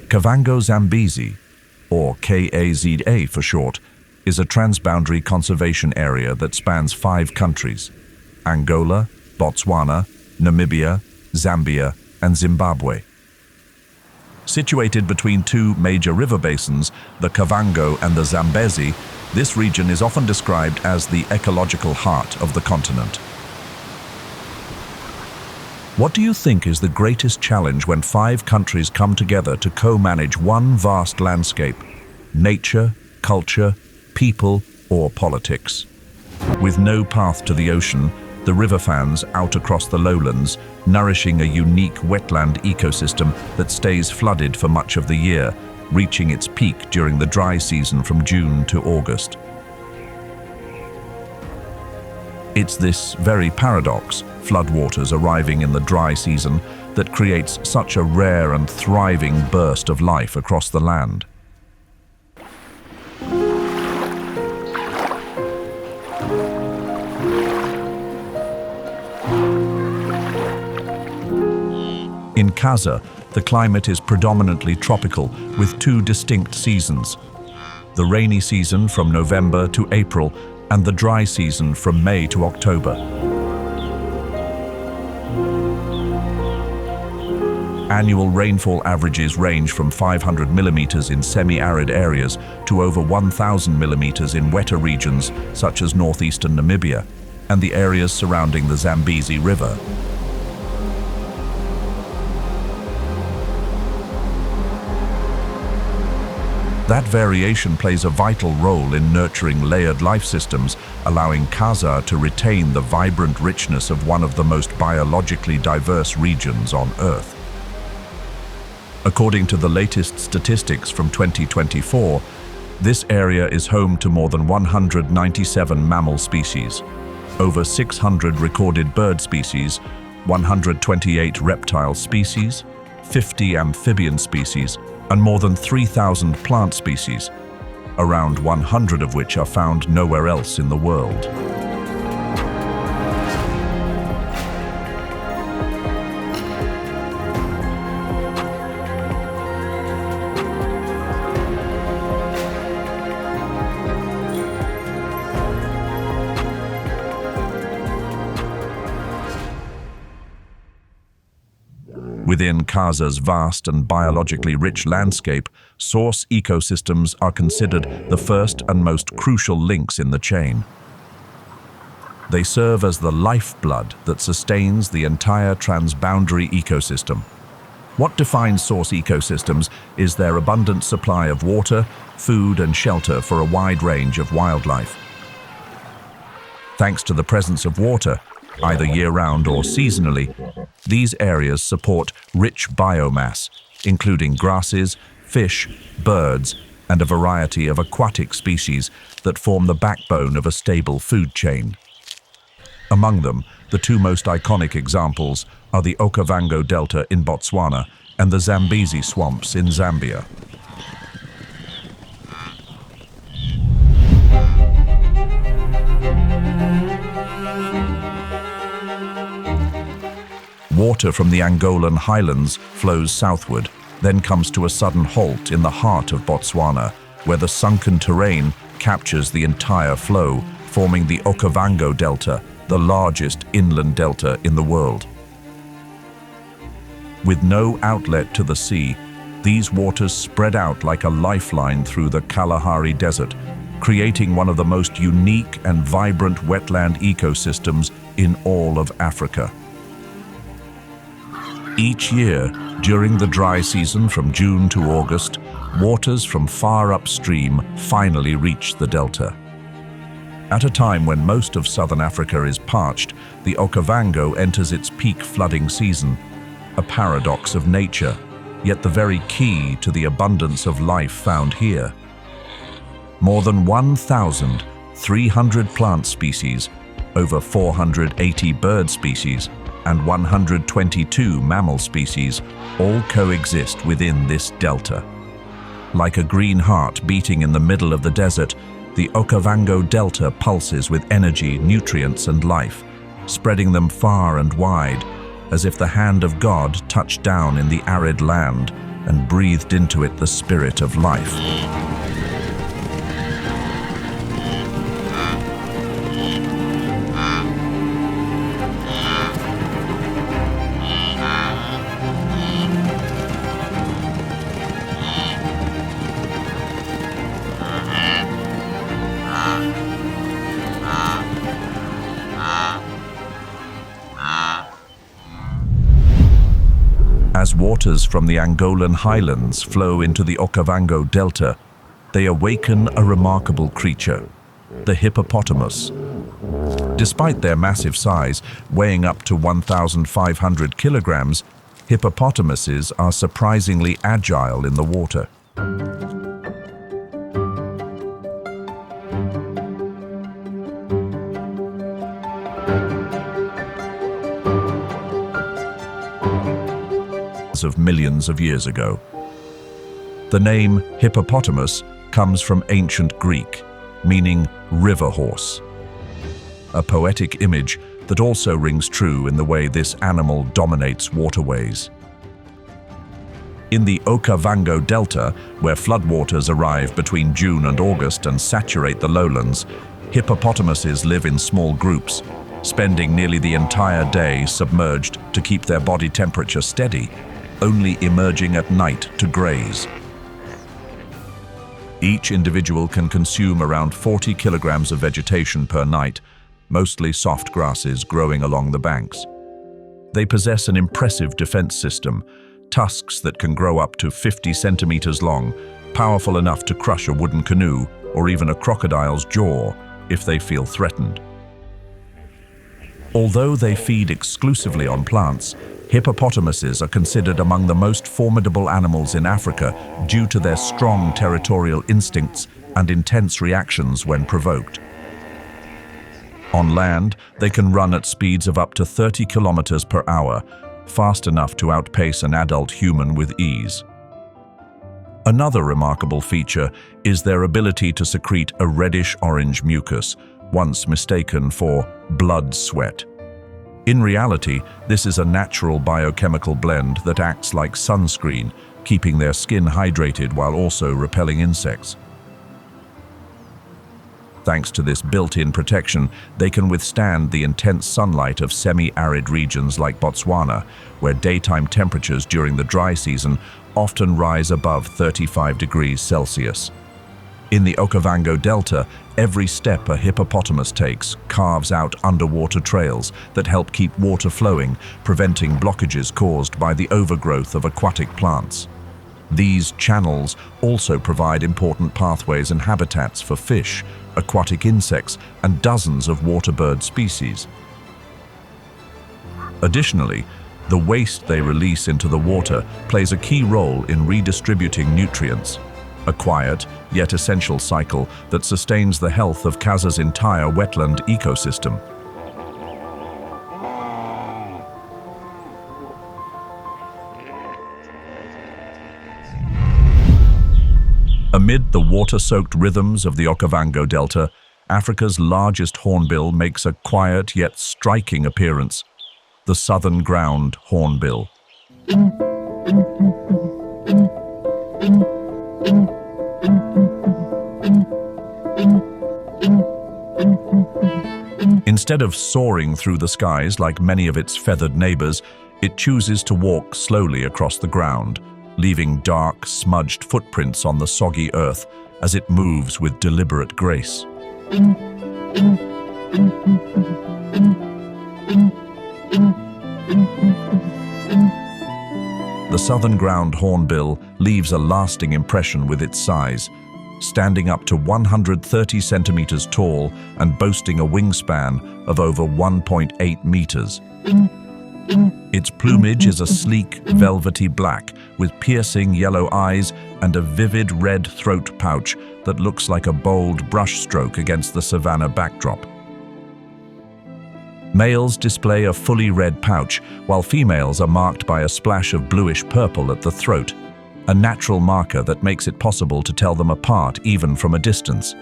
Kavango-Zambezi, or Kaza for short, is a transboundary conservation area that spans 5 countries: Angola, Botswana, Namibia, Zambia, and Zimbabwe. Situated between 2 major river basins, the Kavango and the Zambezi, this region is often described as the ecological heart of the continent. What do you think is the greatest challenge when 5 countries come together to co-manage one vast landscape? Nature, culture, people, or politics? With no path to the ocean, the river fans out across the lowlands, nourishing a unique wetland ecosystem that stays flooded for much of the year, reaching its peak during the dry season from June to August. It's this very paradox, floodwaters arriving in the dry season, that creates such a rare and thriving burst of life across the land. In Kaza, the climate is predominantly tropical, with 2 distinct seasons: the rainy season from November to April, and the dry season from May to October. Annual rainfall averages range from 500 millimeters in semi-arid areas to over 1,000 millimeters in wetter regions such as northeastern Namibia and the areas surrounding the Zambezi River. That variation plays a vital role in nurturing layered life systems, allowing Kaza to retain the vibrant richness of one of the most biologically diverse regions on Earth. According to the latest statistics from 2024, this area is home to more than 197 mammal species, over 600 recorded bird species, 128 reptile species, 50 amphibian species, and more than 3,000 plant species, around 100 of which are found nowhere else in the world. Within Kaza's vast and biologically rich landscape, source ecosystems are considered the first and most crucial links in the chain. They serve as the lifeblood that sustains the entire transboundary ecosystem. What defines source ecosystems is their abundant supply of water, food, and shelter for a wide range of wildlife. Thanks to the presence of water, either year-round or seasonally, these areas support rich biomass, including grasses, fish, birds, and a variety of aquatic species that form the backbone of a stable food chain. Among them, the 2 most iconic examples are the Okavango Delta in Botswana and the Zambezi swamps in Zambia. Water from the Angolan highlands flows southward, then comes to a sudden halt in the heart of Botswana, where the sunken terrain captures the entire flow, forming the Okavango Delta, the largest inland delta in the world. With no outlet to the sea, these waters spread out like a lifeline through the Kalahari Desert, creating one of the most unique and vibrant wetland ecosystems in all of Africa. Each year, during the dry season from June to August, waters from far upstream finally reach the delta. At a time when most of southern Africa is parched, the Okavango enters its peak flooding season, a paradox of nature, yet the very key to the abundance of life found here. More than 1,300 plant species, over 480 bird species, and 122 mammal species all coexist within this delta. Like a green heart beating in the middle of the desert, the Okavango Delta pulses with energy, nutrients, and life, spreading them far and wide, as if the hand of God touched down in the arid land, and breathed into it the spirit of life. As waters from the Angolan highlands flow into the Okavango Delta, they awaken a remarkable creature, the hippopotamus. Despite their massive size, weighing up to 1,500 kilograms, hippopotamuses are surprisingly agile in the water. Of millions of years ago. The name hippopotamus comes from ancient Greek, meaning river horse. A poetic image that also rings true in the way this animal dominates waterways. In the Okavango Delta, where floodwaters arrive between June and August and saturate the lowlands, hippopotamuses live in small groups, spending nearly the entire day submerged to keep their body temperature steady, only emerging at night to graze. Each individual can consume around 40 kilograms of vegetation per night, mostly soft grasses growing along the banks. They possess an impressive defense system, tusks that can grow up to 50 centimeters long, powerful enough to crush a wooden canoe or even a crocodile's jaw if they feel threatened. Although they feed exclusively on plants, hippopotamuses are considered among the most formidable animals in Africa due to their strong territorial instincts and intense reactions when provoked. On land, they can run at speeds of up to 30 kilometers per hour, fast enough to outpace an adult human with ease. Another remarkable feature is their ability to secrete a reddish-orange mucus, once mistaken for blood sweat. In reality, this is a natural biochemical blend that acts like sunscreen, keeping their skin hydrated while also repelling insects. Thanks to this built-in protection, they can withstand the intense sunlight of semi-arid regions like Botswana, where daytime temperatures during the dry season often rise above 35 degrees Celsius. In the Okavango Delta, every step a hippopotamus takes carves out underwater trails that help keep water flowing, preventing blockages caused by the overgrowth of aquatic plants. These channels also provide important pathways and habitats for fish, aquatic insects, and dozens of waterbird species. Additionally, the waste they release into the water plays a key role in redistributing nutrients, a quiet yet essential cycle that sustains the health of Kaza's entire wetland ecosystem. Amid the water-soaked rhythms of the Okavango Delta, Africa's largest hornbill makes a quiet yet striking appearance, the southern ground hornbill. Instead of soaring through the skies like many of its feathered neighbors, it chooses to walk slowly across the ground, leaving dark, smudged footprints on the soggy earth as it moves with deliberate grace. The southern ground hornbill leaves a lasting impression with its size, standing up to 130 centimeters tall and boasting a wingspan of over 1.8 meters. Its plumage is a sleek, velvety black with piercing yellow eyes and a vivid red throat pouch that looks like a bold brushstroke against the savanna backdrop. Males display a fully red pouch, while females are marked by a splash of bluish-purple at the throat, a natural marker that makes it possible to tell them apart even from a distance.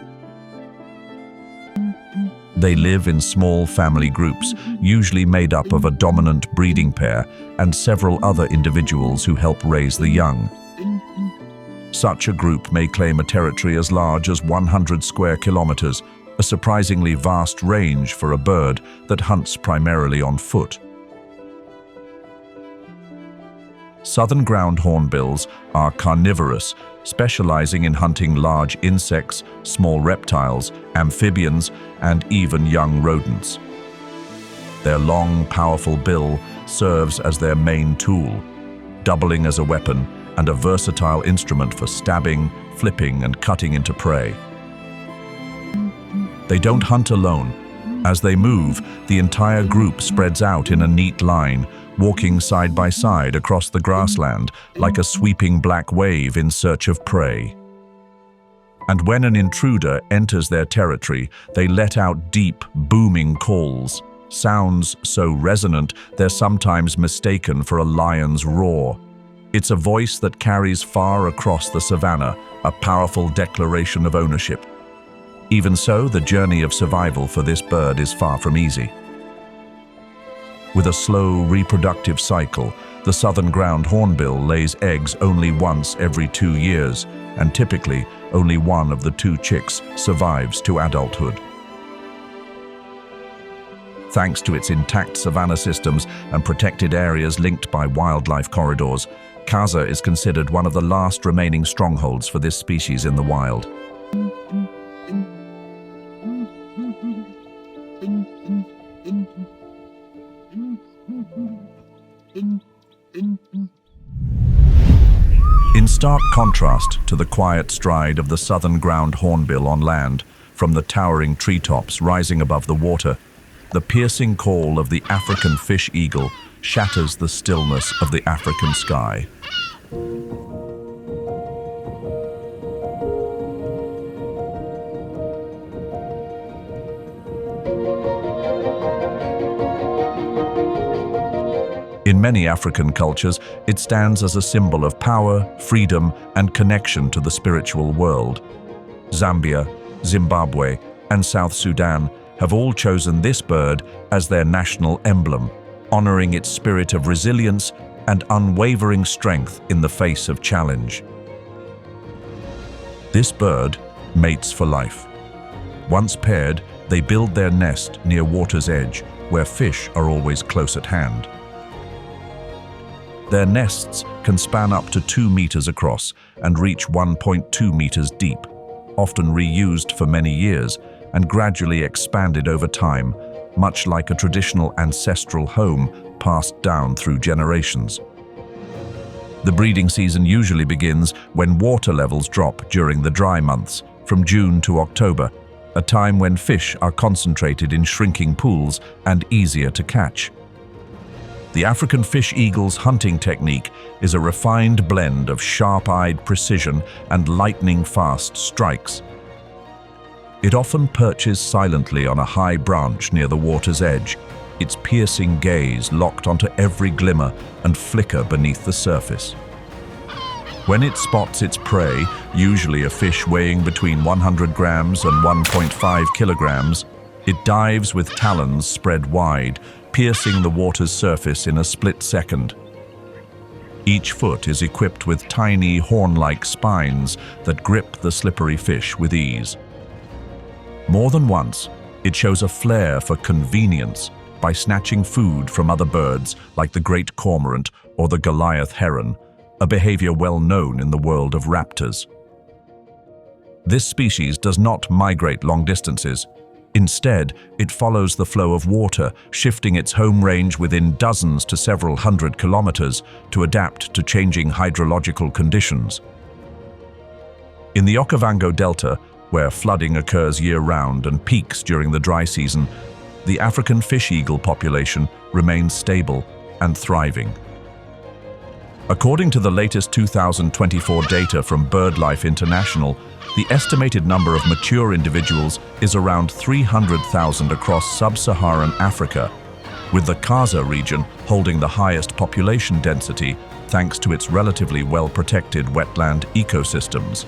They live in small family groups, usually made up of a dominant breeding pair and several other individuals who help raise the young. Such a group may claim a territory as large as 100 square kilometers, a surprisingly vast range for a bird that hunts primarily on foot. Southern ground hornbills are carnivorous, specializing in hunting large insects, small reptiles, amphibians, and even young rodents. Their long, powerful bill serves as their main tool, doubling as a weapon and a versatile instrument for stabbing, flipping, and cutting into prey. They don't hunt alone. As they move, the entire group spreads out in a neat line, walking side by side across the grassland like a sweeping black wave in search of prey. And when an intruder enters their territory, they let out deep, booming calls, sounds so resonant they're sometimes mistaken for a lion's roar. It's a voice that carries far across the savannah, a powerful declaration of ownership. Even so, the journey of survival for this bird is far from easy. With a slow reproductive cycle, the southern ground hornbill lays eggs only once every 2 years, and typically only one of the 2 chicks survives to adulthood. Thanks to its intact savanna systems and protected areas linked by wildlife corridors, Kaza is considered one of the last remaining strongholds for this species in the wild. In stark contrast to the quiet stride of the southern ground hornbill on land, from the towering treetops rising above the water, the piercing call of the African fish eagle shatters the stillness of the African sky. In many African cultures, it stands as a symbol of power, freedom, and connection to the spiritual world. Zambia, Zimbabwe, and South Sudan have all chosen this bird as their national emblem, honoring its spirit of resilience and unwavering strength in the face of challenge. This bird mates for life. Once paired, they build their nest near water's edge, where fish are always close at hand. Their nests can span up to 2 meters across and reach 1.2 meters deep, often reused for many years and gradually expanded over time, much like a traditional ancestral home passed down through generations. The breeding season usually begins when water levels drop during the dry months, from June to October, a time when fish are concentrated in shrinking pools and easier to catch. The African fish eagle's hunting technique is a refined blend of sharp-eyed precision and lightning-fast strikes. It often perches silently on a high branch near the water's edge, its piercing gaze locked onto every glimmer and flicker beneath the surface. When it spots its prey, usually a fish weighing between 100 grams and 1.5 kilograms, it dives with talons spread wide, piercing the water's surface in a split second. Each foot is equipped with tiny horn-like spines that grip the slippery fish with ease. More than once, it shows a flair for convenience by snatching food from other birds like the great cormorant or the Goliath heron, a behavior well known in the world of raptors. This species does not migrate long distances. Instead, it follows the flow of water, shifting its home range within dozens to several hundred kilometers to adapt to changing hydrological conditions. In the Okavango Delta, where flooding occurs year-round and peaks during the dry season, the African fish eagle population remains stable and thriving. According to the latest 2024 data from BirdLife International, the estimated number of mature individuals is around 300,000 across sub-Saharan Africa, with the Kaza region holding the highest population density thanks to its relatively well-protected wetland ecosystems.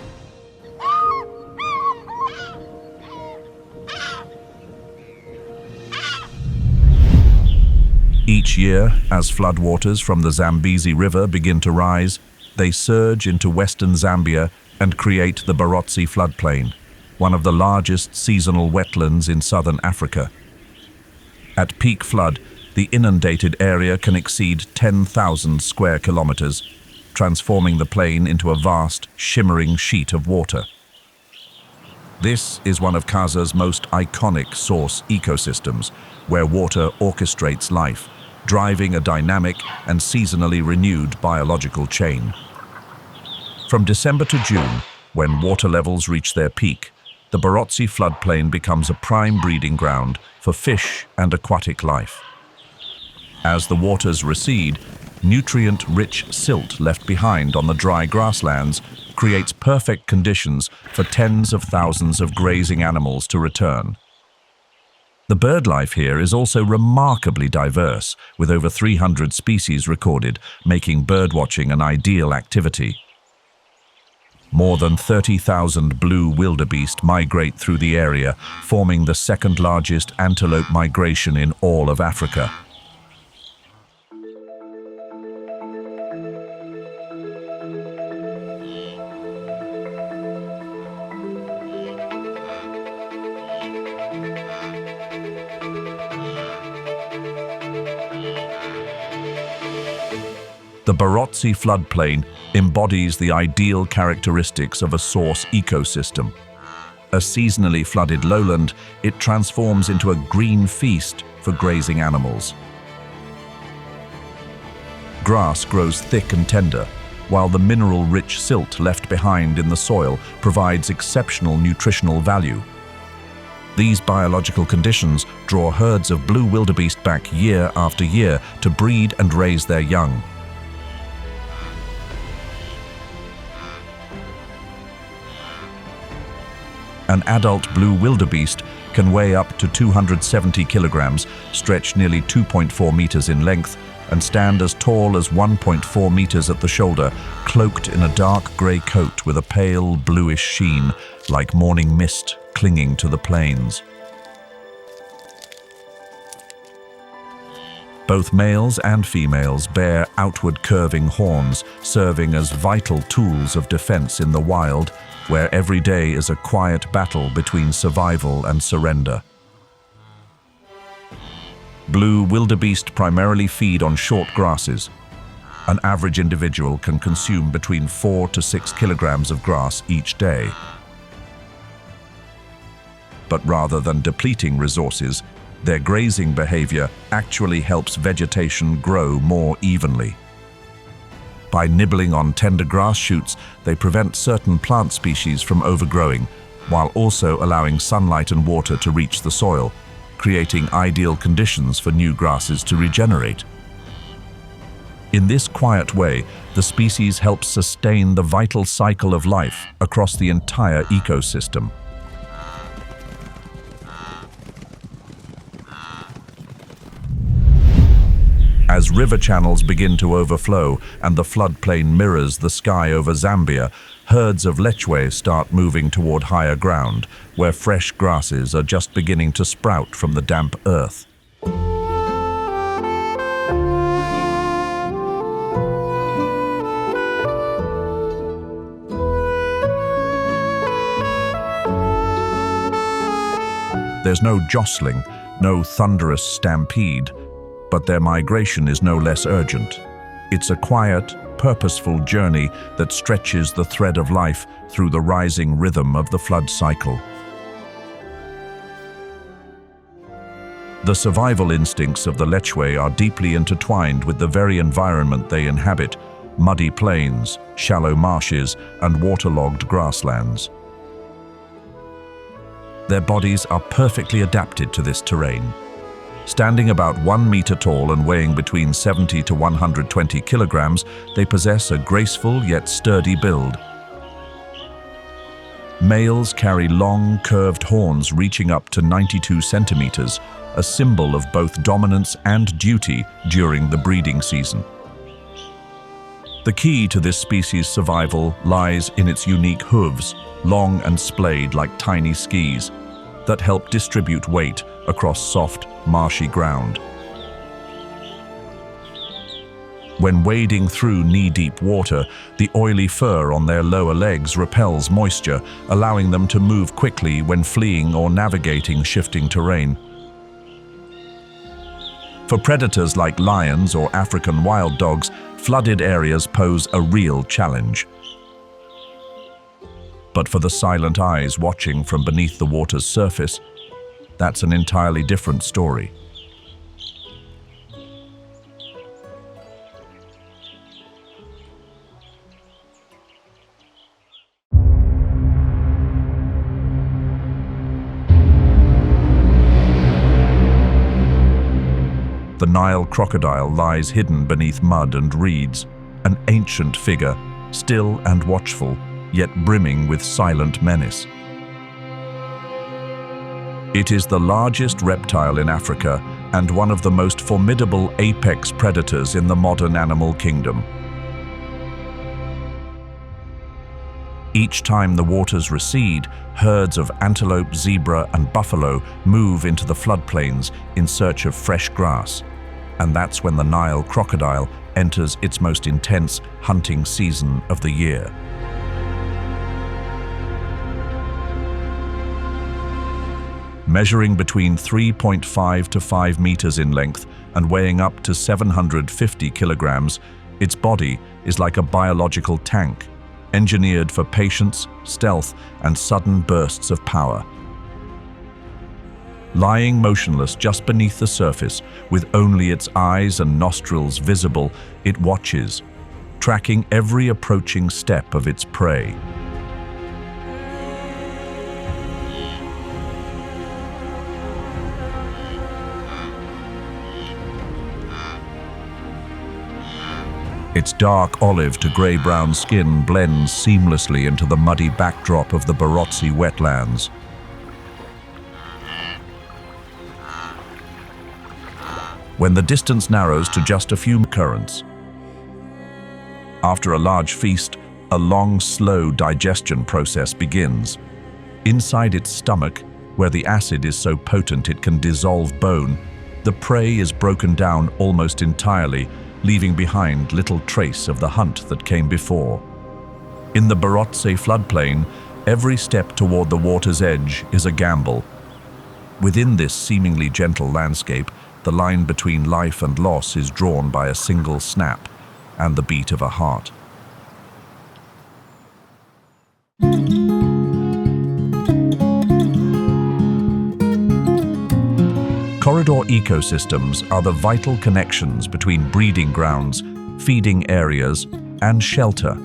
Each year, as floodwaters from the Zambezi River begin to rise, They surge into western Zambia and create the Barotse floodplain, one of the largest seasonal wetlands in southern Africa. At peak flood, the inundated area can exceed 10,000 square kilometers, transforming the plain into a vast, shimmering sheet of water. This is one of Kaza's most iconic source ecosystems, where water orchestrates life, driving a dynamic and seasonally renewed biological chain. From December to June, when water levels reach their peak, the Barotse floodplain becomes a prime breeding ground for fish and aquatic life. As the waters recede, nutrient-rich silt left behind on the dry grasslands creates perfect conditions for tens of thousands of grazing animals to return. The bird life here is also remarkably diverse, with over 300 species recorded, making birdwatching an ideal activity. More than 30,000 blue wildebeest migrate through the area, forming the second largest antelope migration in all of Africa. The Barotse floodplain embodies the ideal characteristics of a source ecosystem. A seasonally flooded lowland, it transforms into a green feast for grazing animals. Grass grows thick and tender, while the mineral-rich silt left behind in the soil provides exceptional nutritional value. These biological conditions draw herds of blue wildebeest back year after year to breed and raise their young. An adult blue wildebeest can weigh up to 270 kilograms, stretch nearly 2.4 meters in length, and stand as tall as 1.4 meters at the shoulder, cloaked in a dark grey coat with a pale bluish sheen, like morning mist clinging to the plains. Both males and females bear outward curving horns, serving as vital tools of defense in the wild, where every day is a quiet battle between survival and surrender. Blue wildebeest primarily feed on short grasses. An average individual can consume between 4 to 6 kilograms of grass each day. But rather than depleting resources, their grazing behavior actually helps vegetation grow more evenly. By nibbling on tender grass shoots, they prevent certain plant species from overgrowing, while also allowing sunlight and water to reach the soil, creating ideal conditions for new grasses to regenerate. In this quiet way, the species helps sustain the vital cycle of life across the entire ecosystem. As river channels begin to overflow and the floodplain mirrors the sky over Zambia, herds of Lechwe start moving toward higher ground, where fresh grasses are just beginning to sprout from the damp earth. There's no jostling, no thunderous stampede, but their migration is no less urgent. It's a quiet, purposeful journey that stretches the thread of life through the rising rhythm of the flood cycle. The survival instincts of the Lechwe are deeply intertwined with the very environment they inhabit: muddy plains, shallow marshes, and waterlogged grasslands. Their bodies are perfectly adapted to this terrain. Standing about 1 meter tall and weighing between 70 to 120 kilograms, they possess a graceful yet sturdy build. Males carry long, curved horns reaching up to 92 centimeters, a symbol of both dominance and duty during the breeding season. The key to this species' survival lies in its unique hooves, long and splayed like tiny skis, that help distribute weight across soft, marshy ground. When wading through knee-deep water, the oily fur on their lower legs repels moisture, allowing them to move quickly when fleeing or navigating shifting terrain. For predators like lions or African wild dogs, flooded areas pose a real challenge. But for the silent eyes watching from beneath the water's surface, that's an entirely different story. The Nile crocodile lies hidden beneath mud and reeds, an ancient figure, still and watchful, yet brimming with silent menace. It is the largest reptile in Africa and one of the most formidable apex predators in the modern animal kingdom. Each time the waters recede, herds of antelope, zebra, and buffalo move into the floodplains in search of fresh grass. And that's when the Nile crocodile enters its most intense hunting season of the year. Measuring between 3.5 to 5 meters in length and weighing up to 750 kilograms, its body is like a biological tank, engineered for patience, stealth, and sudden bursts of power. Lying motionless just beneath the surface, with only its eyes and nostrils visible, it watches, tracking every approaching step of its prey. Its dark olive to grey-brown skin blends seamlessly into the muddy backdrop of the Barotse wetlands. When the distance narrows to just a few currents. After a large feast, a long, slow digestion process begins. Inside its stomach, where the acid is so potent it can dissolve bone, the prey is broken down almost entirely, leaving behind little trace of the hunt that came before. In the Barotse floodplain, every step toward the water's edge is a gamble. Within this seemingly gentle landscape, the line between life and loss is drawn by a single snap and the beat of a heart. Corridor ecosystems are the vital connections between breeding grounds, feeding areas, and shelter,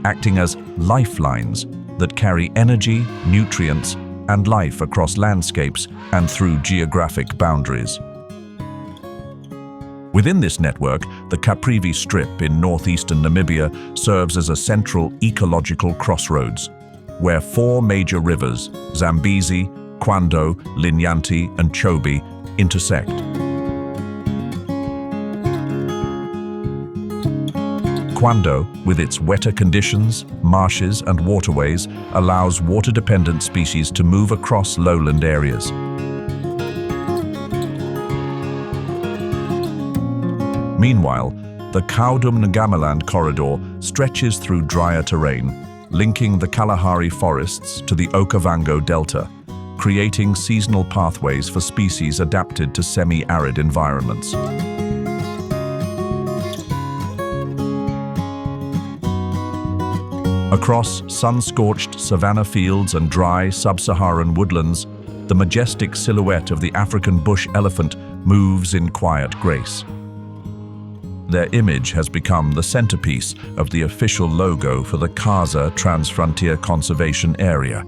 acting as lifelines that carry energy, nutrients, and life across landscapes and through geographic boundaries. Within this network, the Caprivi Strip in northeastern Namibia serves as a central ecological crossroads, where 4 major rivers, Zambezi, Kwando, Linyanti, and Chobe, intersect. Kwando, with its wetter conditions, marshes, and waterways, allows water-dependent species to move across lowland areas. Meanwhile, the Kaudum-Ngamaland corridor stretches through drier terrain, linking the Kalahari forests to the Okavango Delta, creating seasonal pathways for species adapted to semi-arid environments. Across sun-scorched savanna fields and dry sub-Saharan woodlands, the majestic silhouette of the African bush elephant moves in quiet grace. Their image has become the centerpiece of the official logo for the Kaza Transfrontier Conservation Area,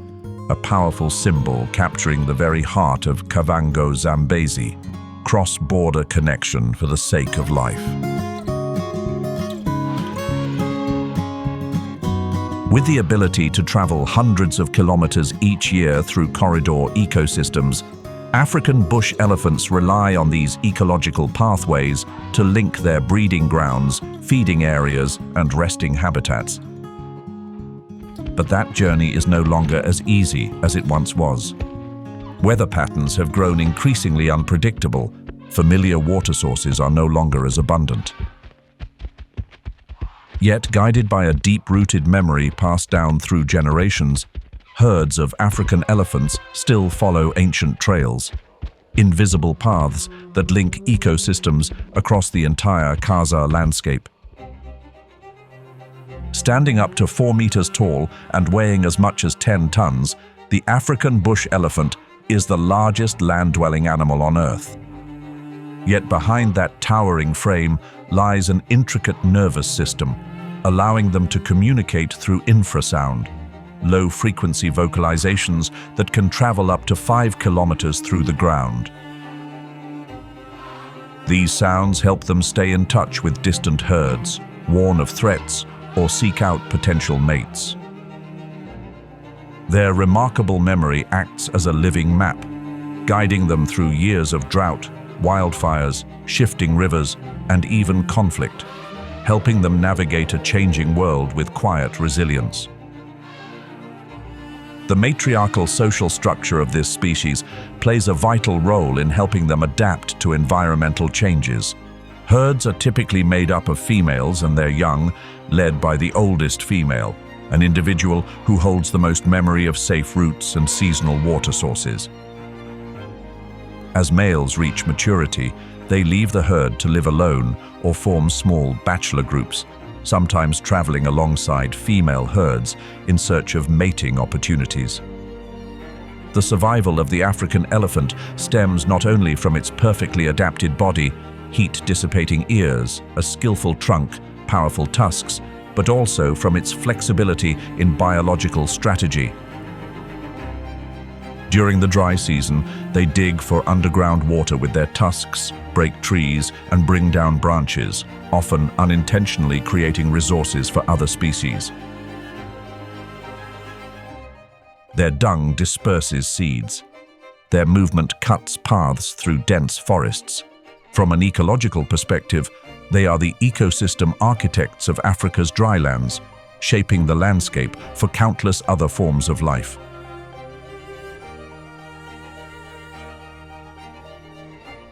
a powerful symbol capturing the very heart of Kavango-Zambezi, cross-border connection for the sake of life. With the ability to travel hundreds of kilometers each year through corridor ecosystems, African bush elephants rely on these ecological pathways to link their breeding grounds, feeding areas, and resting habitats. But that journey is no longer as easy as it once was. Weather patterns have grown increasingly unpredictable. Familiar water sources are no longer as abundant. Yet, guided by a deep-rooted memory passed down through generations, herds of African elephants still follow ancient trails, invisible paths that link ecosystems across the entire Kaza landscape. Standing up to 4 meters tall and weighing as much as 10 tons, the African bush elephant is the largest land-dwelling animal on Earth. Yet behind that towering frame lies an intricate nervous system, allowing them to communicate through infrasound, low-frequency vocalizations that can travel up to 5 kilometers through the ground. These sounds help them stay in touch with distant herds, warn of threats, or seek out potential mates. Their remarkable memory acts as a living map, guiding them through years of drought, wildfires, shifting rivers, and even conflict, helping them navigate a changing world with quiet resilience. The matriarchal social structure of this species plays a vital role in helping them adapt to environmental changes. Herds are typically made up of females and their young, led by the oldest female, an individual who holds the most memory of safe routes and seasonal water sources. As males reach maturity, they leave the herd to live alone or form small bachelor groups, sometimes traveling alongside female herds in search of mating opportunities. The survival of the African elephant stems not only from its perfectly adapted body, heat-dissipating ears, a skillful trunk, powerful tusks, but also from its flexibility in biological strategy. During the dry season, they dig for underground water with their tusks, break trees, and bring down branches, often unintentionally creating resources for other species. Their dung disperses seeds. Their movement cuts paths through dense forests. From an ecological perspective, they are the ecosystem architects of Africa's drylands, shaping the landscape for countless other forms of life.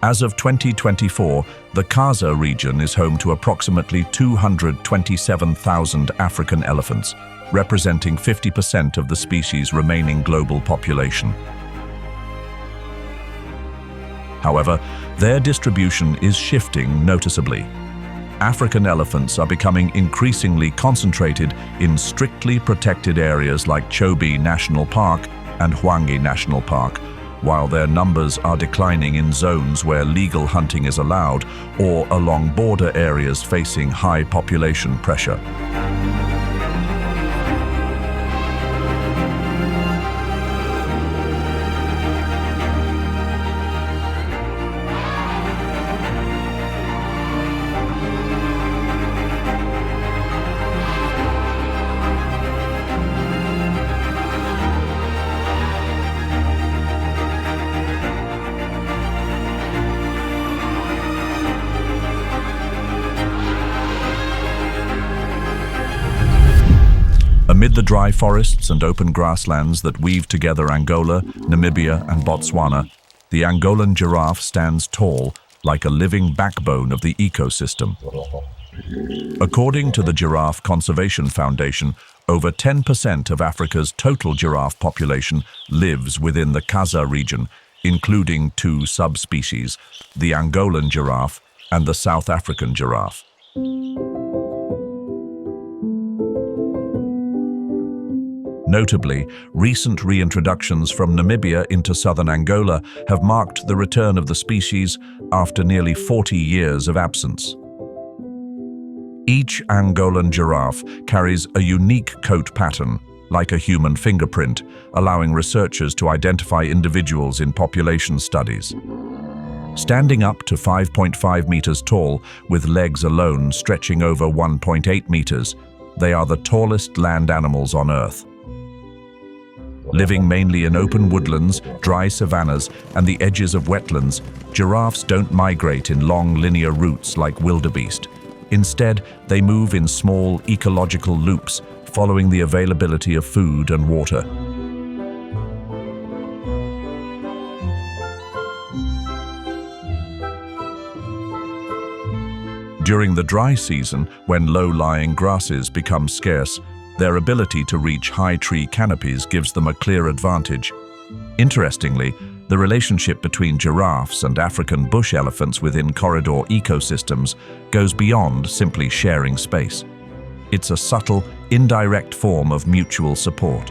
As of 2024, the Kaza region is home to approximately 227,000 African elephants, representing 50% of the species' remaining global population. However, their distribution is shifting noticeably. African elephants are becoming increasingly concentrated in strictly protected areas like Chobe National Park and Hwange National Park, while their numbers are declining in zones where legal hunting is allowed or along border areas facing high population pressure. Amid the dry forests and open grasslands that weave together Angola, Namibia, and Botswana, the Angolan giraffe stands tall, like a living backbone of the ecosystem. According to the Giraffe Conservation Foundation, over 10% of Africa's total giraffe population lives within the Kaza region, including 2 subspecies, the Angolan giraffe and the South African giraffe. Notably, recent reintroductions from Namibia into southern Angola have marked the return of the species after nearly 40 years of absence. Each Angolan giraffe carries a unique coat pattern, like a human fingerprint, allowing researchers to identify individuals in population studies. Standing up to 5.5 meters tall, with legs alone stretching over 1.8 meters, they are the tallest land animals on Earth. Living mainly in open woodlands, dry savannas, and the edges of wetlands, giraffes don't migrate in long linear routes like wildebeest. Instead, they move in small ecological loops, following the availability of food and water. During the dry season, when low-lying grasses become scarce, their ability to reach high tree canopies gives them a clear advantage. Interestingly, the relationship between giraffes and African bush elephants within corridor ecosystems goes beyond simply sharing space. It's a subtle, indirect form of mutual support.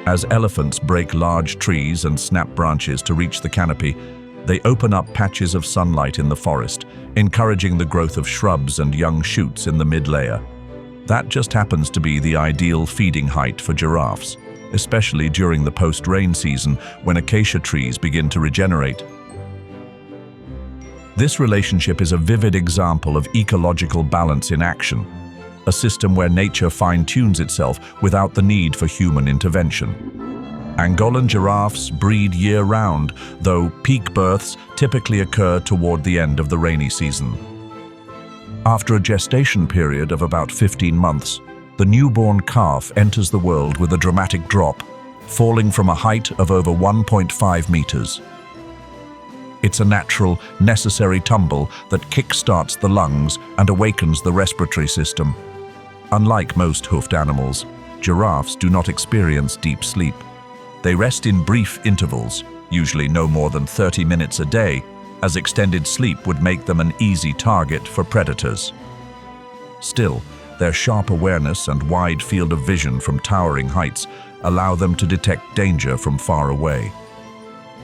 As elephants break large trees and snap branches to reach the canopy, they open up patches of sunlight in the forest, encouraging the growth of shrubs and young shoots in the mid-layer. That just happens to be the ideal feeding height for giraffes, especially during the post-rain season when acacia trees begin to regenerate. This relationship is a vivid example of ecological balance in action, a system where nature fine-tunes itself without the need for human intervention. Angolan giraffes breed year-round, though peak births typically occur toward the end of the rainy season. After a gestation period of about 15 months, the newborn calf enters the world with a dramatic drop, falling from a height of over 1.5 meters. It's a natural, necessary tumble that kick-starts the lungs and awakens the respiratory system. Unlike most hoofed animals, giraffes do not experience deep sleep. They rest in brief intervals, usually no more than 30 minutes a day, as extended sleep would make them an easy target for predators. Still, their sharp awareness and wide field of vision from towering heights allow them to detect danger from far away.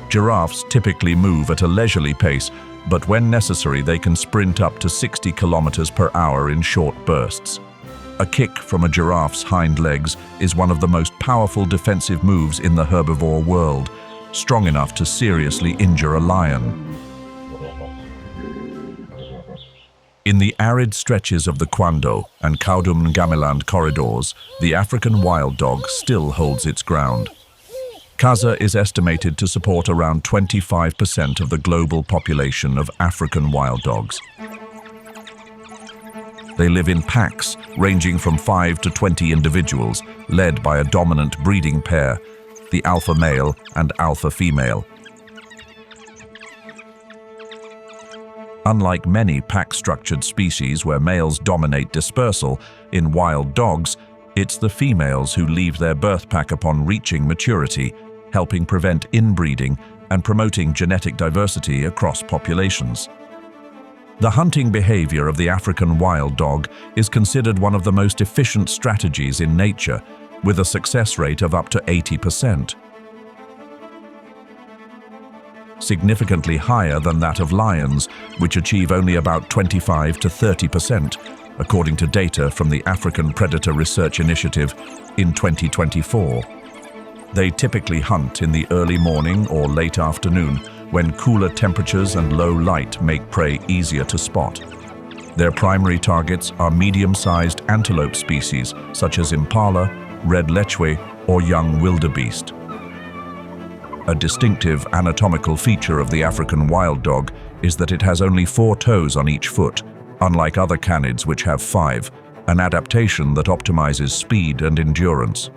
Giraffes typically move at a leisurely pace, but when necessary they can sprint up to 60 kilometers per hour in short bursts. A kick from a giraffe's hind legs is one of the most powerful defensive moves in the herbivore world, strong enough to seriously injure a lion. In the arid stretches of the Kwando and Kaudum-Ngamiland corridors, the African wild dog still holds its ground. Kaza is estimated to support around 25% of the global population of African wild dogs. They live in packs, ranging from 5 to 20 individuals, led by a dominant breeding pair, the alpha male and alpha female. Unlike many pack-structured species where males dominate dispersal, in wild dogs, it's the females who leave their birth pack upon reaching maturity, helping prevent inbreeding and promoting genetic diversity across populations. The hunting behavior of the African wild dog is considered one of the most efficient strategies in nature, with a success rate of up to 80%. Significantly higher than that of lions, which achieve only about 25 to 30%, according to data from the African Predator Research Initiative in 2024. They typically hunt in the early morning or late afternoon, when cooler temperatures and low light make prey easier to spot. Their primary targets are medium-sized antelope species such as impala, red lechwe, or young wildebeest. A distinctive anatomical feature of the African wild dog is that it has only 4 toes on each foot, unlike other canids which have 5, an adaptation that optimizes speed and endurance.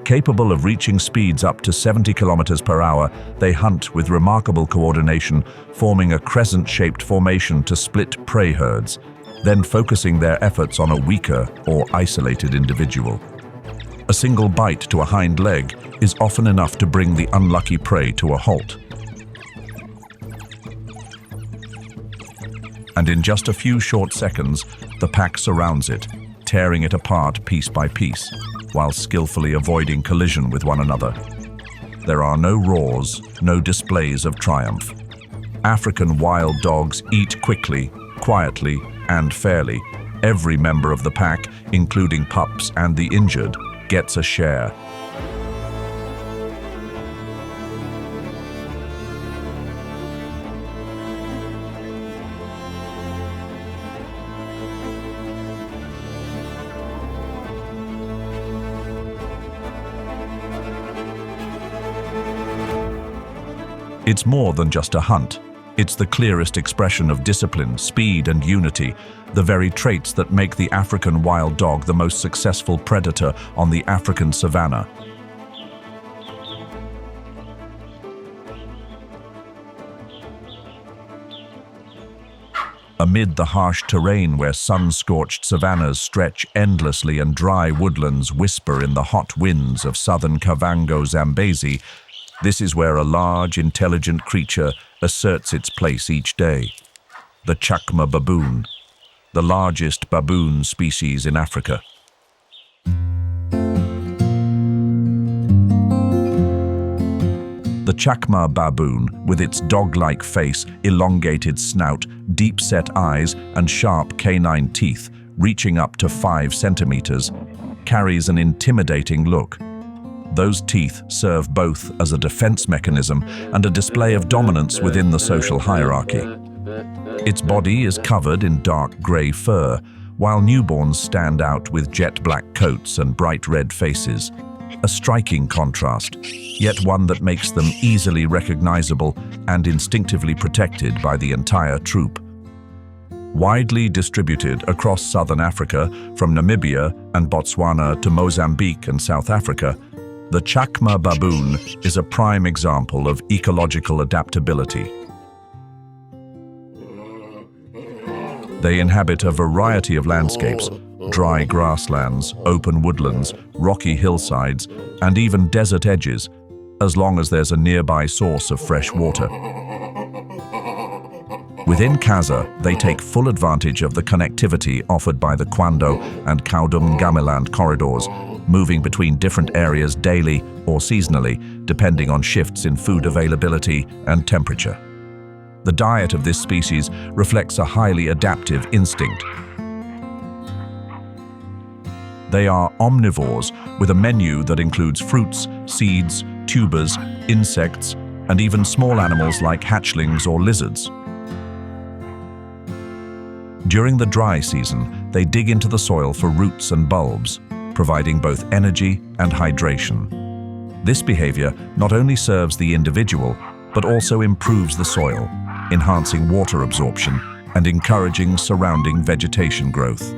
Capable of reaching speeds up to 70 kilometers per hour, they hunt with remarkable coordination, forming a crescent-shaped formation to split prey herds, then focusing their efforts on a weaker or isolated individual. A single bite to a hind leg is often enough to bring the unlucky prey to a halt. And in just a few short seconds, the pack surrounds it, tearing it apart piece by piece, while skillfully avoiding collision with one another. There are no roars, no displays of triumph. African wild dogs eat quickly, quietly, and fairly. Every member of the pack, including pups and the injured, gets a share. It's more than just a hunt. It's the clearest expression of discipline, speed, and unity, the very traits that make the African wild dog the most successful predator on the African savanna. amid the harsh terrain where sun-scorched savannas stretch endlessly and dry woodlands whisper in the hot winds of southern Kavango-Zambezi. This is where a large, intelligent creature asserts its place each day. The Chakma baboon, the largest baboon species in Africa. The Chakma baboon, with its dog-like face, elongated snout, deep-set eyes, and sharp canine teeth, reaching up to 5 centimeters, carries an intimidating look. Those teeth serve both as a defense mechanism and a display of dominance within the social hierarchy. Its body is covered in dark gray fur, while newborns stand out with jet-black coats and bright red faces. A striking contrast, yet one that makes them easily recognizable and instinctively protected by the entire troop. Widely distributed across southern Africa, from Namibia and Botswana to Mozambique and South Africa, the Chakma baboon is a prime example of ecological adaptability. They inhabit a variety of landscapes: dry grasslands, open woodlands, rocky hillsides, and even desert edges, as long as there's a nearby source of fresh water. Within Kaza, they take full advantage of the connectivity offered by the Kwando and Kaudum-Gameland corridors, moving between different areas daily or seasonally, depending on shifts in food availability and temperature. The diet of this species reflects a highly adaptive instinct. They are omnivores with a menu that includes fruits, seeds, tubers, insects, and even small animals like hatchlings or lizards. During the dry season, they dig into the soil for roots and bulbs, providing both energy and hydration. This behavior not only serves the individual, but also improves the soil, enhancing water absorption and encouraging surrounding vegetation growth.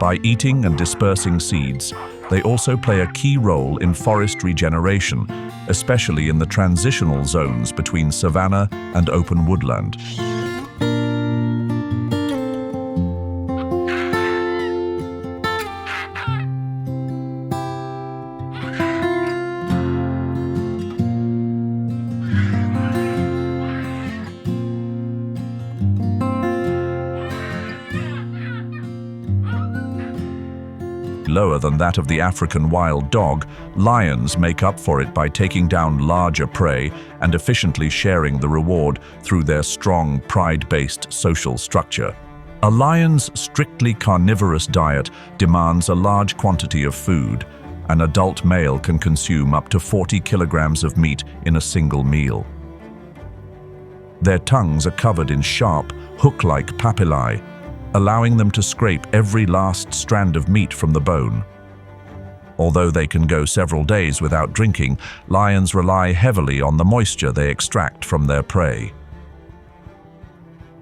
By eating and dispersing seeds, they also play a key role in forest regeneration, especially in the transitional zones between savanna and open woodland. Lower than that of the African wild dog, lions make up for it by taking down larger prey and efficiently sharing the reward through their strong, pride-based social structure. A lion's strictly carnivorous diet demands a large quantity of food. An adult male can consume up to 40 kilograms of meat in a single meal. Their tongues are covered in sharp, hook-like papillae, allowing them to scrape every last strand of meat from the bone. Although they can go several days without drinking, lions rely heavily on the moisture they extract from their prey.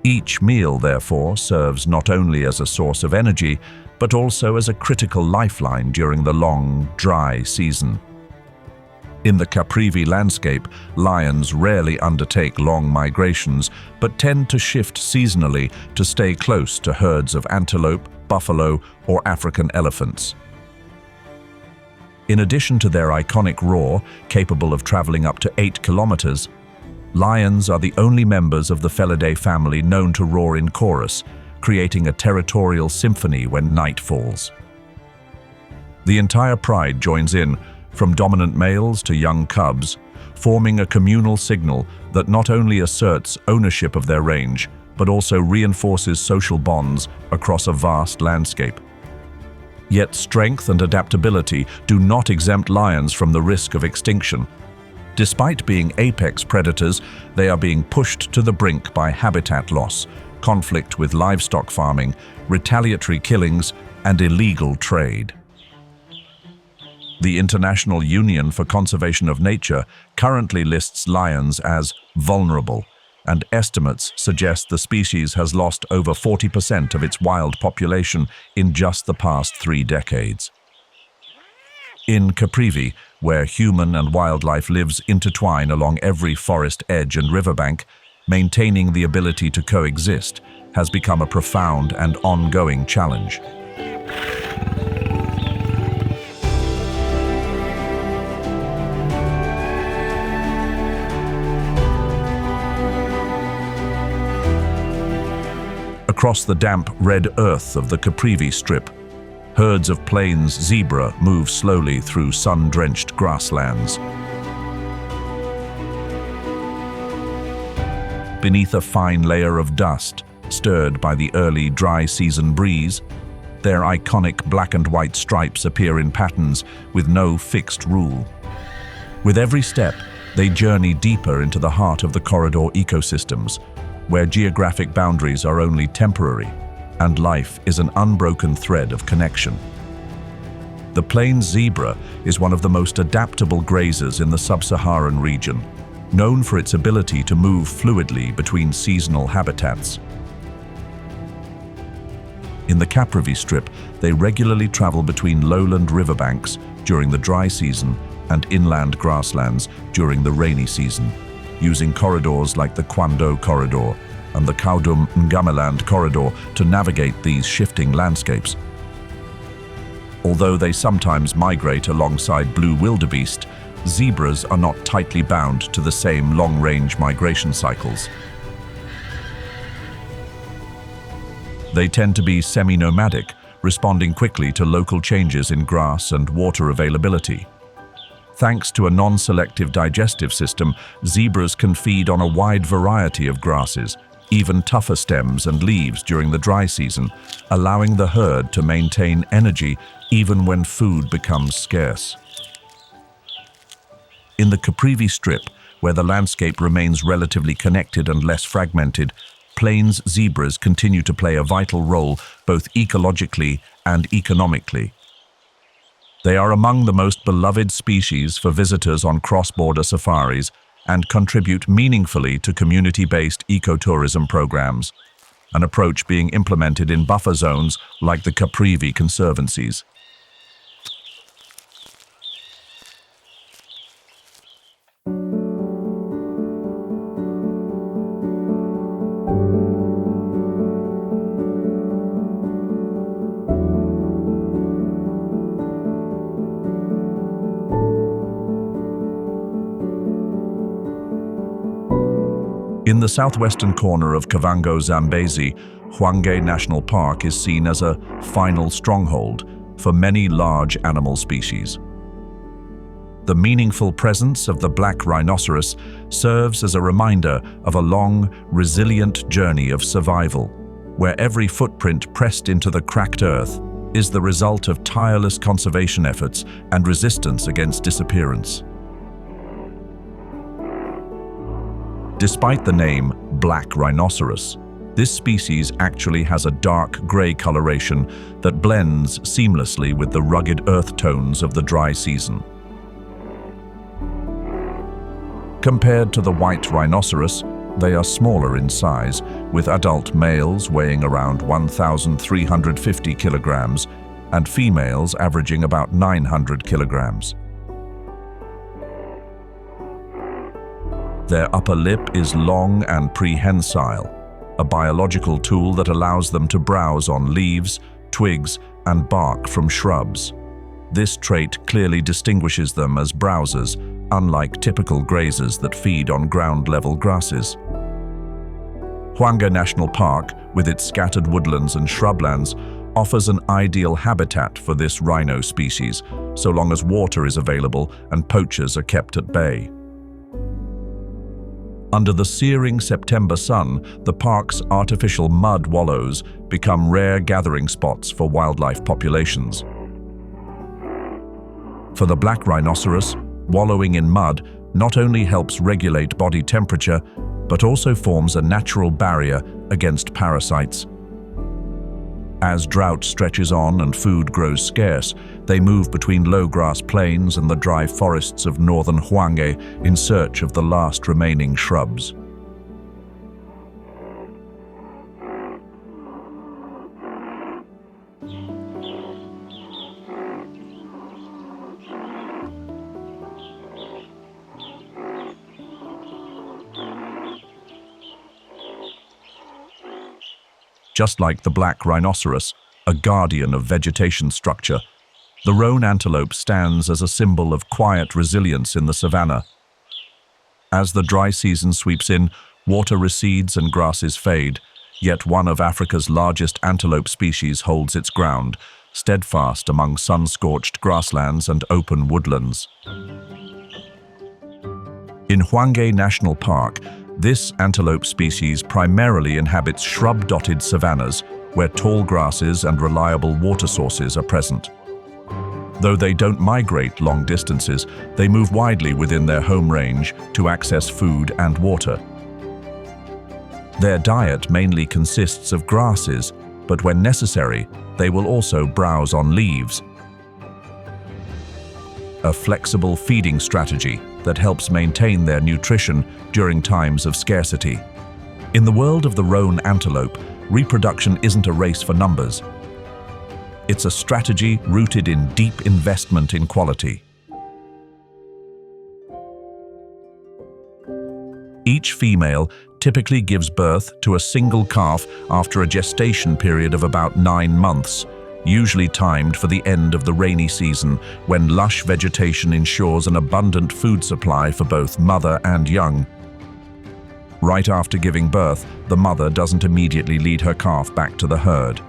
Each meal, therefore, serves not only as a source of energy, but also as a critical lifeline during the long, dry season. In the Caprivi landscape, lions rarely undertake long migrations, but tend to shift seasonally to stay close to herds of antelope, buffalo, or African elephants. In addition to their iconic roar, capable of traveling up to 8 kilometers, lions are the only members of the Felidae family known to roar in chorus, creating a territorial symphony when night falls. The entire pride joins in, from dominant males to young cubs, forming a communal signal that not only asserts ownership of their range, but also reinforces social bonds across a vast landscape. Yet strength and adaptability do not exempt lions from the risk of extinction. Despite being apex predators, they are being pushed to the brink by habitat loss, conflict with livestock farming, retaliatory killings, and illegal trade. The International Union for Conservation of Nature currently lists lions as vulnerable, and estimates suggest the species has lost over 40% of its wild population in just the past 3 decades. In Caprivi, where human and wildlife lives intertwine along every forest edge and riverbank, Maintaining the ability to coexist has become a profound and ongoing challenge. Across the damp red earth of the Caprivi Strip, herds of plains zebra move slowly through sun-drenched grasslands. Beneath a fine layer of dust, stirred by the early dry season breeze, their iconic black and white stripes appear in patterns with no fixed rule. With every step, they journey deeper into the heart of the corridor ecosystems, where geographic boundaries are only temporary and life is an unbroken thread of connection. The plains zebra is one of the most adaptable grazers in the sub-Saharan region, known for its ability to move fluidly between seasonal habitats. In the Caprivi Strip, they regularly travel between lowland riverbanks during the dry season and inland grasslands during the rainy season, using corridors like the Kwando Corridor and the Kaudum-Ngamiland Corridor to navigate these shifting landscapes. Although they sometimes migrate alongside blue wildebeest, zebras are not tightly bound to the same long-range migration cycles. They tend to be semi-nomadic, responding quickly to local changes in grass and water availability. Thanks to a non-selective digestive system, zebras can feed on a wide variety of grasses, even tougher stems and leaves during the dry season, allowing the herd to maintain energy even when food becomes scarce. In the Caprivi Strip, where the landscape remains relatively connected and less fragmented, plains zebras continue to play a vital role both ecologically and economically. They are among the most beloved species for visitors on cross-border safaris and contribute meaningfully to community-based ecotourism programs, an approach being implemented in buffer zones like the Caprivi Conservancies. In the southwestern corner of Kavango-Zambezi, Hwange National Park is seen as a final stronghold for many large animal species. The meaningful presence of the black rhinoceros serves as a reminder of a long, resilient journey of survival, where every footprint pressed into the cracked earth is the result of tireless conservation efforts and resistance against disappearance. Despite the name black rhinoceros, this species actually has a dark gray coloration that blends seamlessly with the rugged earth tones of the dry season. Compared to the white rhinoceros, they are smaller in size, with adult males weighing around 1,350 kilograms and females averaging about 900 kilograms. Their upper lip is long and prehensile, a biological tool that allows them to browse on leaves, twigs, and bark from shrubs. This trait clearly distinguishes them as browsers, unlike typical grazers that feed on ground-level grasses. Hwange National Park, with its scattered woodlands and shrublands, offers an ideal habitat for this rhino species, so long as water is available and poachers are kept at bay. Under the searing September sun, the park's artificial mud wallows become rare gathering spots for wildlife populations. For the black rhinoceros, wallowing in mud not only helps regulate body temperature, but also forms a natural barrier against parasites. As drought stretches on and food grows scarce, they move between low-grass plains and the dry forests of northern Hwange in search of the last remaining shrubs. Just like the black rhinoceros, a guardian of vegetation structure, the roan antelope stands as a symbol of quiet resilience in the savanna. As the dry season sweeps in, water recedes and grasses fade, yet one of Africa's largest antelope species holds its ground, steadfast among sun-scorched grasslands and open woodlands. In Hwange National Park, this antelope species primarily inhabits shrub-dotted savannas where tall grasses and reliable water sources are present. Though they don't migrate long distances, they move widely within their home range to access food and water. Their diet mainly consists of grasses, but when necessary, they will also browse on leaves. A flexible feeding strategy that helps maintain their nutrition during times of scarcity. In the world of the roan antelope, reproduction isn't a race for numbers. It's a strategy rooted in deep investment in quality. Each female typically gives birth to a single calf after a gestation period of about 9 months, usually timed for the end of the rainy season, when lush vegetation ensures an abundant food supply for both mother and young. Right after giving birth, the mother doesn't immediately lead her calf back to the herd.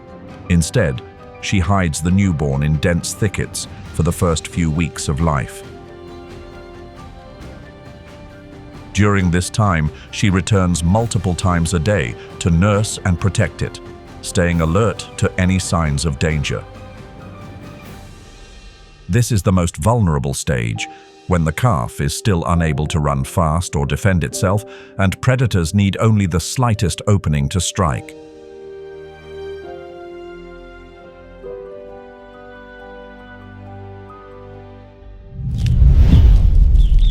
Instead, she hides the newborn in dense thickets for the first few weeks of life. During this time, she returns multiple times a day to nurse and protect it, staying alert to any signs of danger. This is the most vulnerable stage, when the calf is still unable to run fast or defend itself, and predators need only the slightest opening to strike.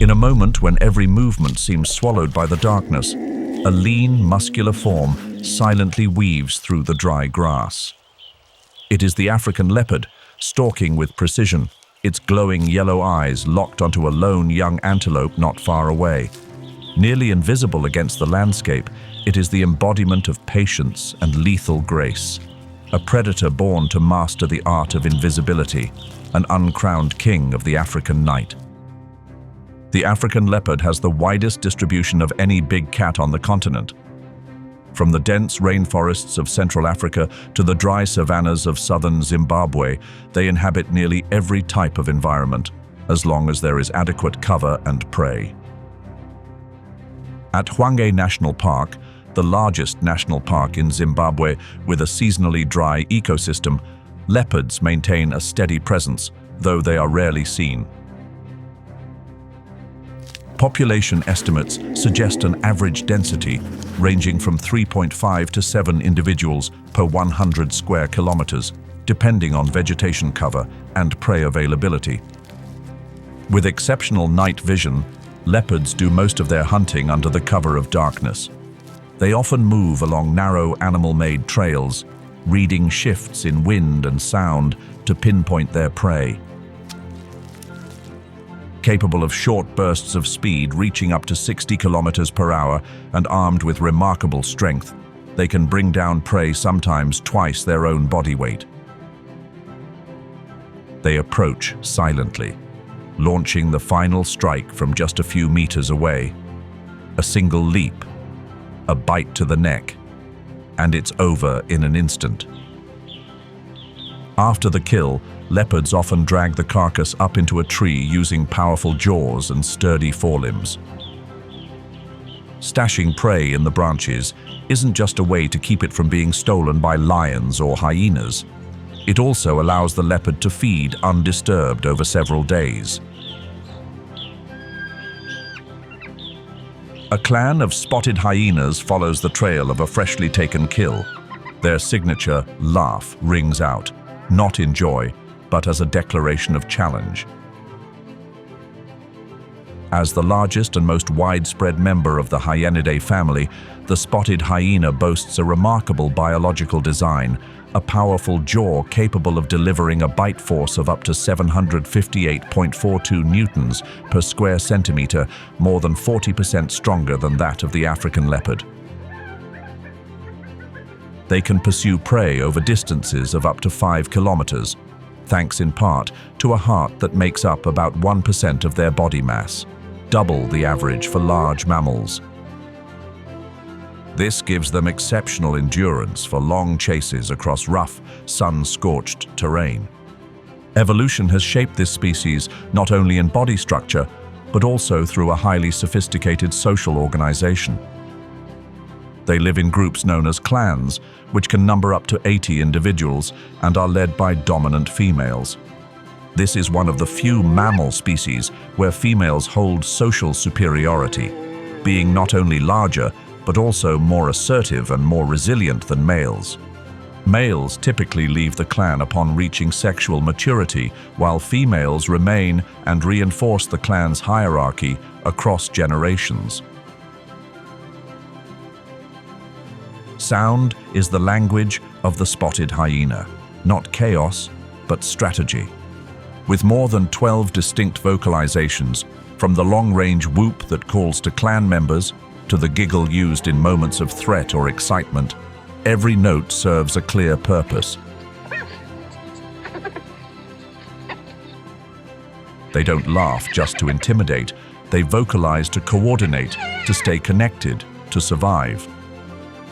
In a moment when every movement seems swallowed by the darkness, a lean, muscular form silently weaves through the dry grass. It is the African leopard, stalking with precision, its glowing yellow eyes locked onto a lone young antelope not far away. Nearly invisible against the landscape, it is the embodiment of patience and lethal grace. A predator born to master the art of invisibility, an uncrowned king of the African night. The African leopard has the widest distribution of any big cat on the continent. From the dense rainforests of Central Africa to the dry savannas of southern Zimbabwe, they inhabit nearly every type of environment, as long as there is adequate cover and prey. At Hwange National Park, the largest national park in Zimbabwe with a seasonally dry ecosystem, leopards maintain a steady presence, though they are rarely seen. Population estimates suggest an average density ranging from 3.5 to 7 individuals per 100 square kilometers, depending on vegetation cover and prey availability. With exceptional night vision, leopards do most of their hunting under the cover of darkness. They often move along narrow animal-made trails, reading shifts in wind and sound to pinpoint their prey. Capable of short bursts of speed reaching up to 60 kilometers per hour and armed with remarkable strength, they can bring down prey sometimes twice their own body weight. They approach silently, launching the final strike from just a few meters away. A single leap, a bite to the neck, and it's over in an instant. After the kill, leopards often drag the carcass up into a tree using powerful jaws and sturdy forelimbs. Stashing prey in the branches isn't just a way to keep it from being stolen by lions or hyenas. It also allows the leopard to feed undisturbed over several days. A clan of spotted hyenas follows the trail of a freshly taken kill. Their signature laugh rings out, not in joy, but as a declaration of challenge. As the largest and most widespread member of the Hyenidae family, the spotted hyena boasts a remarkable biological design, a powerful jaw capable of delivering a bite force of up to 758.42 newtons per square centimeter, more than 40% stronger than that of the African leopard. They can pursue prey over distances of up to 5 kilometers, thanks in part to a heart that makes up about 1% of their body mass, double the average for large mammals. This gives them exceptional endurance for long chases across rough, sun-scorched terrain. Evolution has shaped this species not only in body structure, but also through a highly sophisticated social organization. They live in groups known as clans, which can number up to 80 individuals and are led by dominant females. This is one of the few mammal species where females hold social superiority, being not only larger, but also more assertive and more resilient than males. Males typically leave the clan upon reaching sexual maturity, while females remain and reinforce the clan's hierarchy across generations. Sound is the language of the spotted hyena, not chaos, but strategy. With more than 12 distinct vocalizations, from the long-range whoop that calls to clan members to the giggle used in moments of threat or excitement, every note serves a clear purpose. They don't laugh just to intimidate, they vocalize to coordinate, to stay connected, to survive.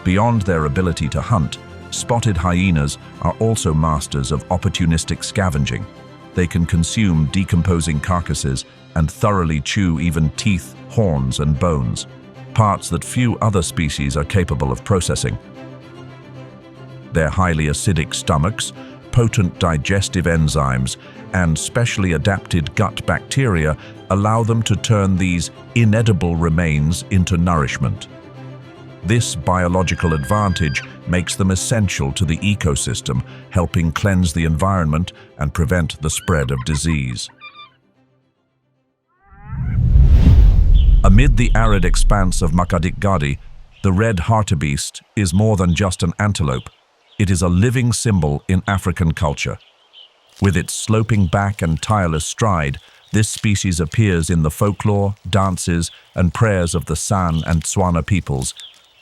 Beyond their ability to hunt, spotted hyenas are also masters of opportunistic scavenging. They can consume decomposing carcasses and thoroughly chew even teeth, horns, and bones, parts that few other species are capable of processing. Their highly acidic stomachs, potent digestive enzymes, and specially adapted gut bacteria allow them to turn these inedible remains into nourishment. This biological advantage makes them essential to the ecosystem, helping cleanse the environment and prevent the spread of disease. Amid the arid expanse of Makgadikgadi, the red hartebeest is more than just an antelope. It is a living symbol in African culture. With its sloping back and tireless stride, this species appears in the folklore, dances, and prayers of the San and Tswana peoples,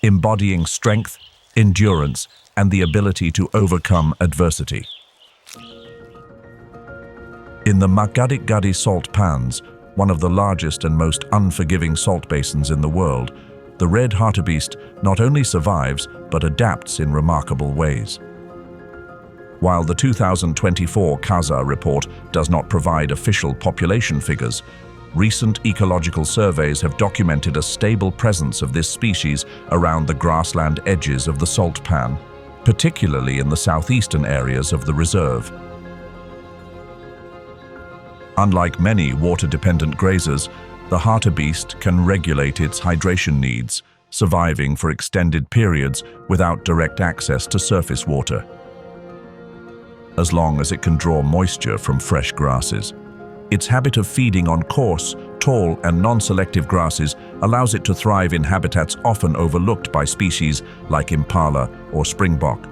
embodying strength, endurance, and the ability to overcome adversity. In the Makgadikgadi salt pans, one of the largest and most unforgiving salt basins in the world, the red hartebeest not only survives but adapts in remarkable ways. While the 2024 Kaza report does not provide official population figures, recent ecological surveys have documented a stable presence of this species around the grassland edges of the salt pan, particularly in the southeastern areas of the reserve. Unlike many water-dependent grazers, the hartebeest can regulate its hydration needs, surviving for extended periods without direct access to surface water, as long as it can draw moisture from fresh grasses. Its habit of feeding on coarse, tall, and non-selective grasses allows it to thrive in habitats often overlooked by species like impala or springbok.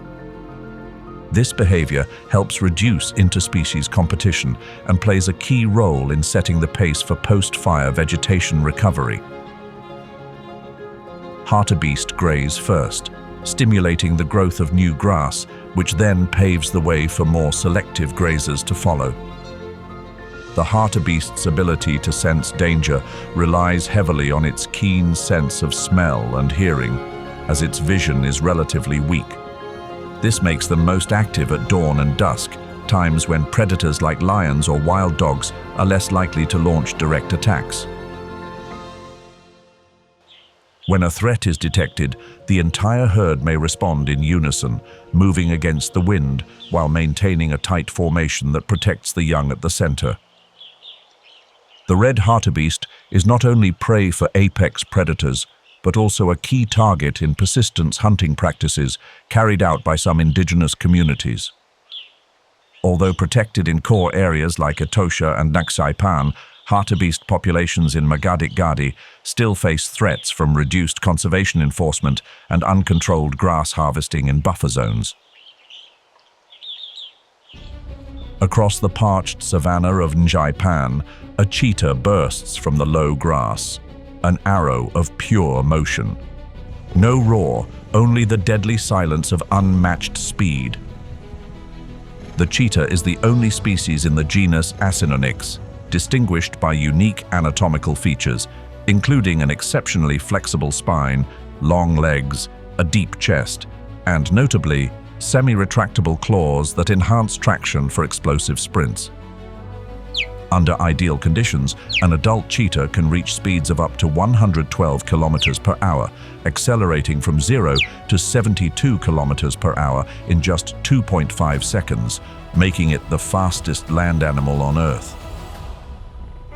This behavior helps reduce interspecies competition and plays a key role in setting the pace for post-fire vegetation recovery. Hartebeest graze first, stimulating the growth of new grass, which then paves the way for more selective grazers to follow. The hartebeest's ability to sense danger relies heavily on its keen sense of smell and hearing, as its vision is relatively weak. This makes them most active at dawn and dusk, times when predators like lions or wild dogs are less likely to launch direct attacks. When a threat is detected, the entire herd may respond in unison, moving against the wind while maintaining a tight formation that protects the young at the center. The red hartebeest is not only prey for apex predators, but also a key target in persistence hunting practices carried out by some indigenous communities. Although protected in core areas like Etosha and Naxaipan, hartebeest populations in Makgadikgadi still face threats from reduced conservation enforcement and uncontrolled grass harvesting in buffer zones. Across the parched savanna of Njaipan, a cheetah bursts from the low grass, an arrow of pure motion. No roar, only the deadly silence of unmatched speed. The cheetah is the only species in the genus Acinonyx, distinguished by unique anatomical features, including an exceptionally flexible spine, long legs, a deep chest, and notably, semi-retractable claws that enhance traction for explosive sprints. Under ideal conditions, an adult cheetah can reach speeds of up to 112 kilometers per hour, accelerating from 0 to 72 kilometers per hour in just 2.5 seconds, making it the fastest land animal on Earth.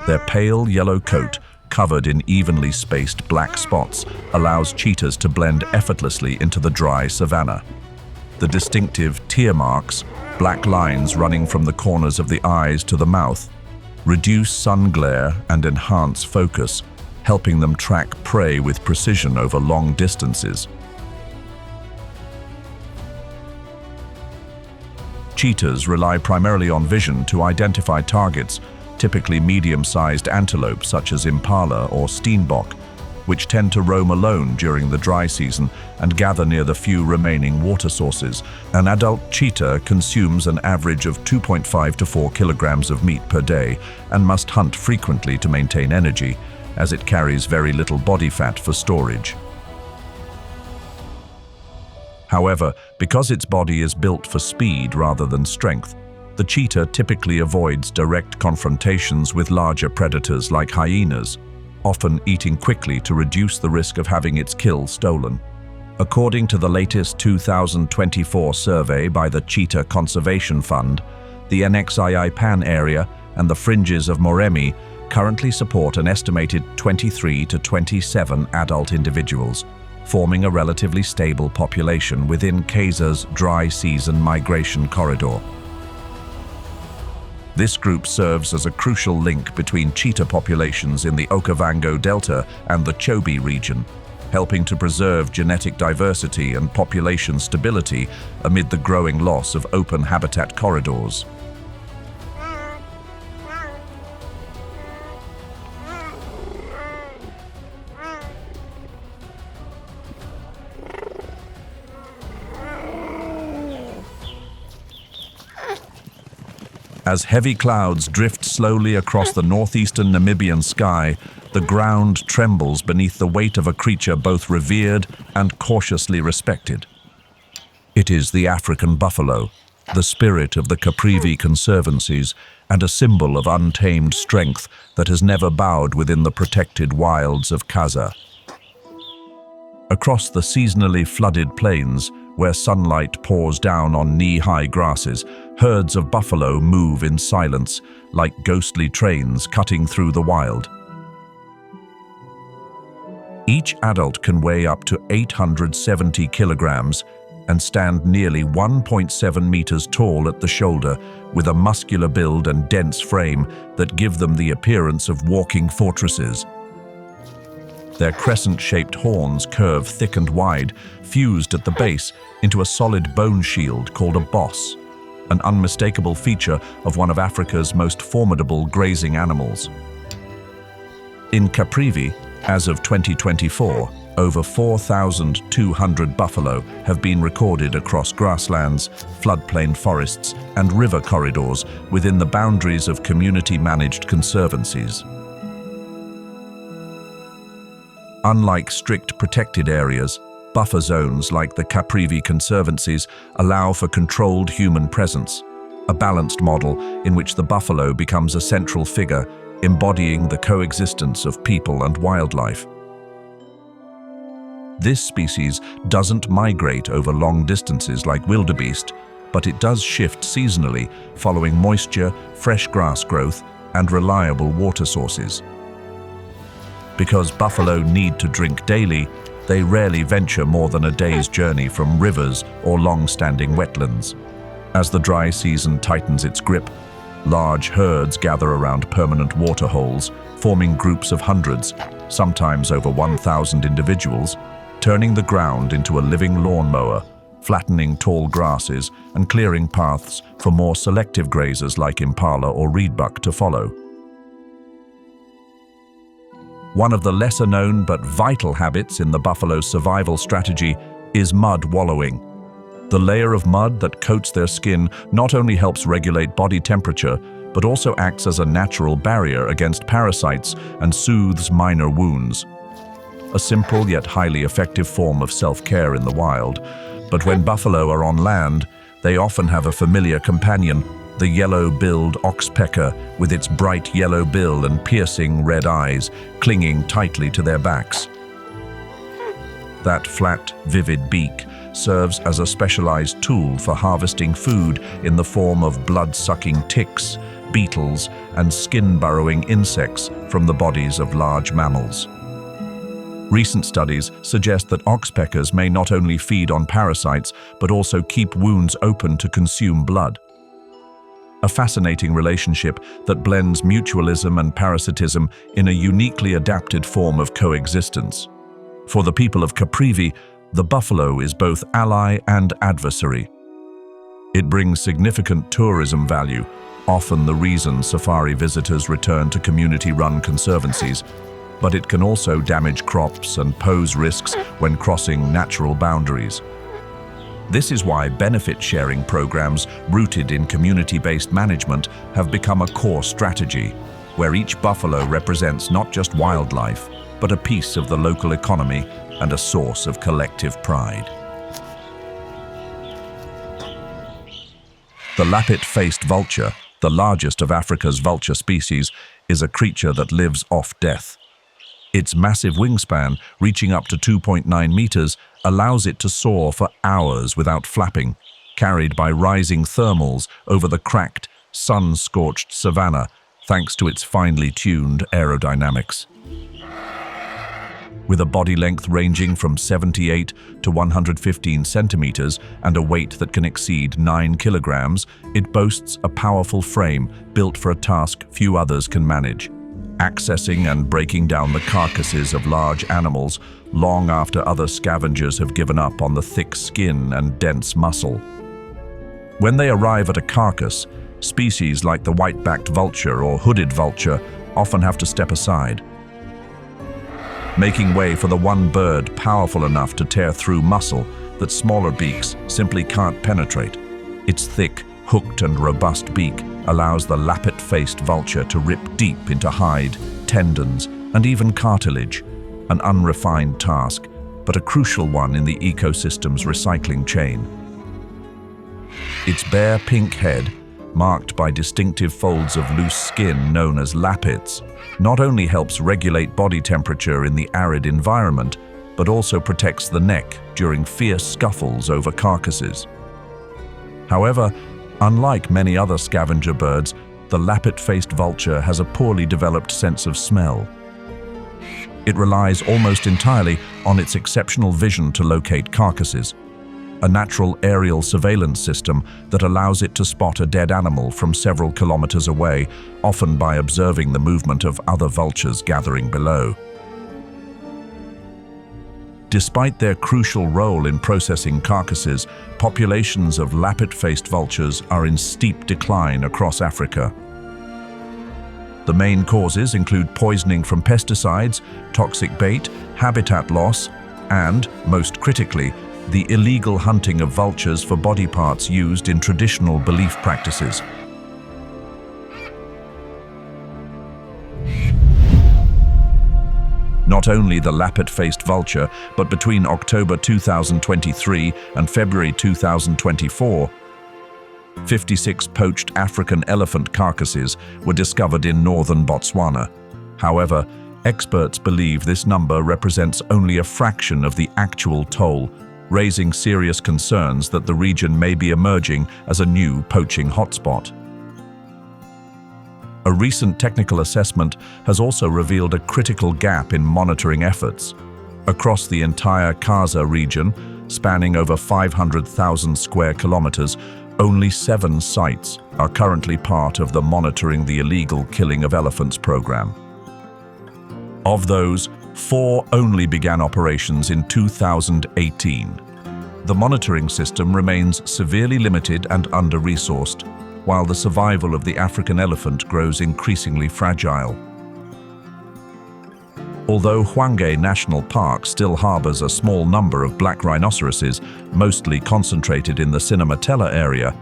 Their pale yellow coat, covered in evenly spaced black spots, allows cheetahs to blend effortlessly into the dry savanna. The distinctive tear marks, black lines running from the corners of the eyes to the mouth, reduce sun glare and enhance focus, helping them track prey with precision over long distances. Cheetahs rely primarily on vision to identify targets, typically medium-sized antelope such as impala or steenbok, which tend to roam alone during the dry season and gather near the few remaining water sources. An adult cheetah consumes an average of 2.5 to 4 kilograms of meat per day and must hunt frequently to maintain energy, as it carries very little body fat for storage. However, because its body is built for speed rather than strength, the cheetah typically avoids direct confrontations with larger predators like hyenas, often eating quickly to reduce the risk of having its kill stolen. According to the latest 2024 survey by the Cheetah Conservation Fund, the NXII Pan area and the fringes of Moremi currently support an estimated 23 to 27 adult individuals, forming a relatively stable population within Kaza's dry season migration corridor. This group serves as a crucial link between cheetah populations in the Okavango Delta and the Chobe region, helping to preserve genetic diversity and population stability amid the growing loss of open habitat corridors. As heavy clouds drift slowly across the northeastern Namibian sky, the ground trembles beneath the weight of a creature both revered and cautiously respected. It is the African buffalo, the spirit of the Caprivi conservancies and a symbol of untamed strength that has never bowed within the protected wilds of Kaza. Across the seasonally flooded plains, where sunlight pours down on knee-high grasses, herds of buffalo move in silence, like ghostly trains cutting through the wild. Each adult can weigh up to 870 kilograms and stand nearly 1.7 meters tall at the shoulder, with a muscular build and dense frame that give them the appearance of walking fortresses. Their crescent-shaped horns curve thick and wide, fused at the base into a solid bone shield called a boss, an unmistakable feature of one of Africa's most formidable grazing animals. In Caprivi, as of 2024, over 4,200 buffalo have been recorded across grasslands, floodplain forests, and river corridors within the boundaries of community-managed conservancies. Unlike strict protected areas, buffer zones like the Caprivi conservancies allow for controlled human presence, a balanced model in which the buffalo becomes a central figure, embodying the coexistence of people and wildlife. This species doesn't migrate over long distances like wildebeest, but it does shift seasonally following moisture, fresh grass growth, and reliable water sources. Because buffalo need to drink daily, they rarely venture more than a day's journey from rivers or long-standing wetlands. As the dry season tightens its grip, large herds gather around permanent water holes, forming groups of hundreds, sometimes over 1,000 individuals, turning the ground into a living lawnmower, flattening tall grasses and clearing paths for more selective grazers like impala or reedbuck to follow. One of the lesser-known but vital habits in the buffalo's survival strategy is mud wallowing. The layer of mud that coats their skin not only helps regulate body temperature, but also acts as a natural barrier against parasites and soothes minor wounds. A simple yet highly effective form of self-care in the wild. But when buffalo are on land, they often have a familiar companion, the yellow-billed oxpecker, with its bright yellow bill and piercing red eyes, clinging tightly to their backs. That flat, vivid beak serves as a specialized tool for harvesting food in the form of blood-sucking ticks, beetles, and skin-burrowing insects from the bodies of large mammals. Recent studies suggest that oxpeckers may not only feed on parasites, but also keep wounds open to consume blood. A fascinating relationship that blends mutualism and parasitism in a uniquely adapted form of coexistence. For the people of Caprivi, the buffalo is both ally and adversary. It brings significant tourism value, often the reason safari visitors return to community-run conservancies, but it can also damage crops and pose risks when crossing natural boundaries. This is why benefit-sharing programs rooted in community-based management have become a core strategy, where each buffalo represents not just wildlife, but a piece of the local economy and a source of collective pride. The lappet-faced vulture, the largest of Africa's vulture species, is a creature that lives off death. Its massive wingspan, reaching up to 2.9 meters, allows it to soar for hours without flapping, carried by rising thermals over the cracked, sun-scorched savanna, thanks to its finely tuned aerodynamics. With a body length ranging from 78 to 115 centimeters and a weight that can exceed 9 kilograms, it boasts a powerful frame built for a task few others can manage: accessing and breaking down the carcasses of large animals long after other scavengers have given up on the thick skin and dense muscle. When they arrive at a carcass, species like the white-backed vulture or hooded vulture often have to step aside, making way for the one bird powerful enough to tear through muscle that smaller beaks simply can't penetrate. Its thick, hooked and robust beak allows the lappet-faced vulture to rip deep into hide, tendons, and even cartilage, an unrefined task, but a crucial one in the ecosystem's recycling chain. Its bare pink head, marked by distinctive folds of loose skin known as lappets, not only helps regulate body temperature in the arid environment, but also protects the neck during fierce scuffles over carcasses. However, unlike many other scavenger birds, the lappet-faced vulture has a poorly developed sense of smell. It relies almost entirely on its exceptional vision to locate carcasses, a natural aerial surveillance system that allows it to spot a dead animal from several kilometers away, often by observing the movement of other vultures gathering below. Despite their crucial role in processing carcasses, populations of lappet-faced vultures are in steep decline across Africa. The main causes include poisoning from pesticides, toxic bait, habitat loss, and, most critically, the illegal hunting of vultures for body parts used in traditional belief practices. Not only the lappet-faced vulture, but between October 2023 and February 2024, 56 poached African elephant carcasses were discovered in northern Botswana. However, experts believe this number represents only a fraction of the actual toll, raising serious concerns that the region may be emerging as a new poaching hotspot. A recent technical assessment has also revealed a critical gap in monitoring efforts. Across the entire Kaza region, spanning over 500,000 square kilometers, only 7 sites are currently part of the Monitoring the Illegal Killing of Elephants program. Of those, 4 only began operations in 2018. The monitoring system remains severely limited and under-resourced, while the survival of the African elephant grows increasingly fragile. Although Hwange National Park still harbors a small number of black rhinoceroses, mostly concentrated in the Cinematella area,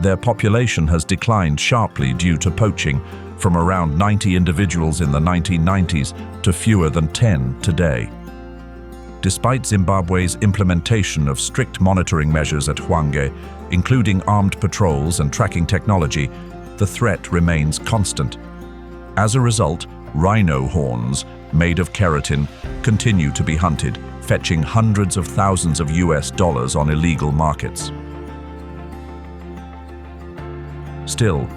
their population has declined sharply due to poaching, from around 90 individuals in the 1990s to fewer than 10 today. Despite Zimbabwe's implementation of strict monitoring measures at Hwange, including armed patrols and tracking technology, the threat remains constant. As a result, rhino horns, made of keratin, continue to be hunted, fetching hundreds of thousands of US dollars on illegal markets. Still,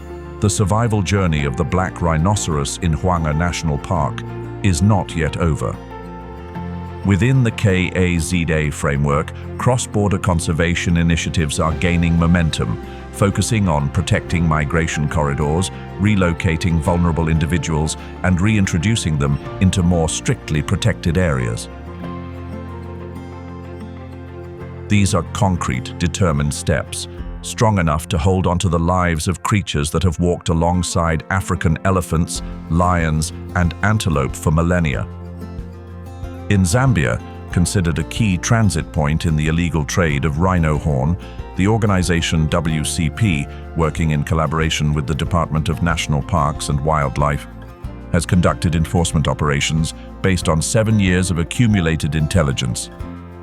the survival journey of the black rhinoceros in Hwange National Park is not yet over. Within the Kaza framework, cross-border conservation initiatives are gaining momentum, focusing on protecting migration corridors, relocating vulnerable individuals, and reintroducing them into more strictly protected areas. These are concrete, determined steps, strong enough to hold onto the lives of creatures that have walked alongside African elephants, lions, and antelope for millennia. In Zambia, considered a key transit point in the illegal trade of rhino horn, the organization WCP, working in collaboration with the Department of National Parks and Wildlife, has conducted enforcement operations based on 7 years of accumulated intelligence.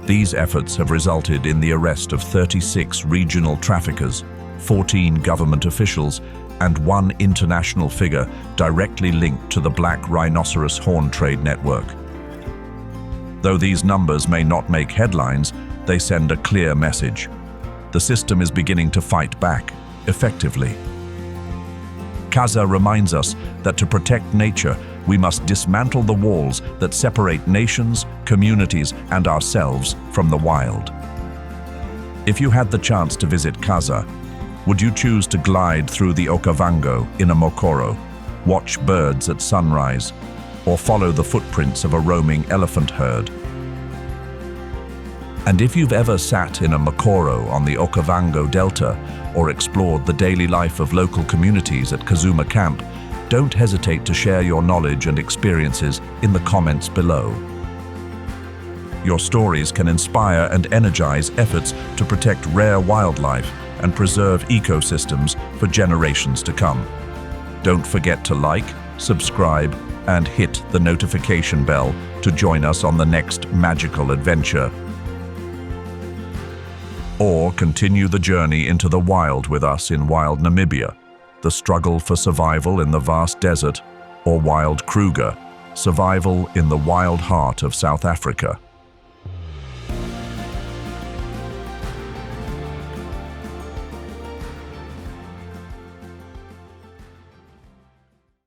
These efforts have resulted in the arrest of 36 regional traffickers, 14 government officials, and 1 international figure directly linked to the black rhinoceros horn trade network. Though these numbers may not make headlines, they send a clear message. The system is beginning to fight back, effectively. Kaza reminds us that to protect nature, we must dismantle the walls that separate nations, communities, and ourselves from the wild. If you had the chance to visit Kaza, would you choose to glide through the Okavango in a mokoro, watch birds at sunrise, or follow the footprints of a roaming elephant herd? And if you've ever sat in a mokoro on the Okavango Delta or explored the daily life of local communities at Kazuma Camp, don't hesitate to share your knowledge and experiences in the comments below. Your stories can inspire and energize efforts to protect rare wildlife and preserve ecosystems for generations to come. Don't forget to like, subscribe, and hit the notification bell to join us on the next magical adventure. Or continue the journey into the wild with us in wild Namibia, the struggle for survival in the vast desert, or wild Kruger, survival in the wild heart of South Africa.